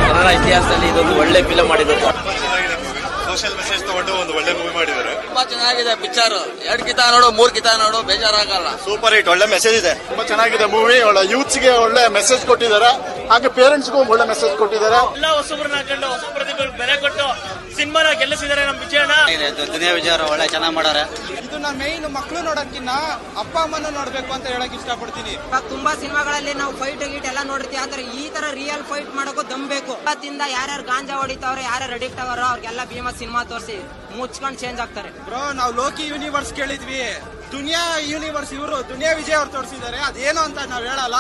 ಕನ್ನಡ ಇತಿಹಾಸದಲ್ಲಿ ಇದೊಂದು ಒಳ್ಳೆ ಫಿಲಂ ಮಾಡಿದ್ದಾರೆ. ಸೋಷಿಯಲ್ ಮೆಸೇಜ್ ತಗೊಂಡು ಒಂದು ಒಳ್ಳೆ ಮೂವಿ ಮಾಡಿದ್ದಾರೆ. ತುಂಬಾ ಚೆನ್ನಾಗಿದೆ ಪಿಕ್ಚರ್. 2 ಕಿತ ನೋಡು 3 ಕಿತ ನೋಡು ಬೇಜಾರಾಗಲ್ಲ. ಸೂಪರ್ ಹಿಟ್, ಒಳ್ಳೆ ಮೆಸೇಜ್ ಇದೆ. ತುಂಬಾ ಚೆನ್ನಾಗಿದೆ ಮೂವಿ. ಒಳ್ಳೆ ಯೂತ್ಸ್ ಗೆ ಒಳ್ಳೆ ಮೆಸೇಜ್ ಕೊಟ್ಟಿದ್ದಾರೆ, ಹಾಗೆ ಪೇರೆಂಟ್ಸ್ ಗೂ ಒಳ್ಳೆ ಮೆಸೇಜ್ ಕೊಟ್ಟಿದ್ದಾರೆ. ಎಲ್ಲ ಹೊಸಬ್ರನ್ನ ಹಾಕೊಂಡು ಹೊಸ ಪ್ರತಿಭೆಗಳು ಬೆಲೆ ಕೊಟ್ಟು ಸಿನಿಮಾನ ಗೆಲ್ಲಿಸಿದ್ದಾರೆ ನಮ್ಮ ವಿಜಯನ. ದುನಿಯಾ ವಿಜಯರು ಒಳ್ಳೆ ಚೆನ್ನಾಗಿ ಮಾಡಾರೆ. ಇದನ್ನ ಮೇನ್ ಮಕ್ಕಳು ನೋಡೋಕ್ಕಿನ್ನ ಅಪ್ಪ ಅಮ್ಮನ ನೋಡ್ಬೇಕು ಅಂತ ಹೇಳಕ್ ಇಷ್ಟಪಡ್ತೀನಿ. ತುಂಬಾ ಸಿನಿಮಾಗಳಲ್ಲಿ ನಾವು ಫೈಟ್ ಗೀಟ್ ಎಲ್ಲ ನೋಡ್ತೀವಿ, ಆದ್ರೆ ಈ ತರ ರಿಯಲ್ ಫೈಟ್ ಮಾಡೋಕು ದಮ್ ಬೇಕು. ಇವತ್ತಿಂದ ಯಾರ್ಯಾರು ಗಾಂಜಾ ಹೊಡಿತಾವ್ರೆ, ಯಾರ್ಯಾರು ಅಡಿಕ್ಟ್ ಆಗೋರು ಅವ್ರಿಗೆಲ್ಲ ಭೀಮಾ ಸಿನಿಮಾ ತೋರಿಸಿ ಮುಚ್ಕೊಂಡು ಚೇಂಜ್ ಆಗ್ತಾರೆ. ಬ್ರೋ, ನಾವು ಲೋಕಿ ಯೂನಿವರ್ಸ್ ಕೇಳಿದ್ವಿ, ದುನಿಯಾ ಯೂನಿವರ್ಸ್ ಇವರು ದುನಿಯಾ ವಿಜಯ್ ಅವ್ರು ತೋರಿಸಿದ್ದಾರೆ. ಅದೇನು ಅಂತ ನಾವ್ ಹೇಳಲ್ಲ.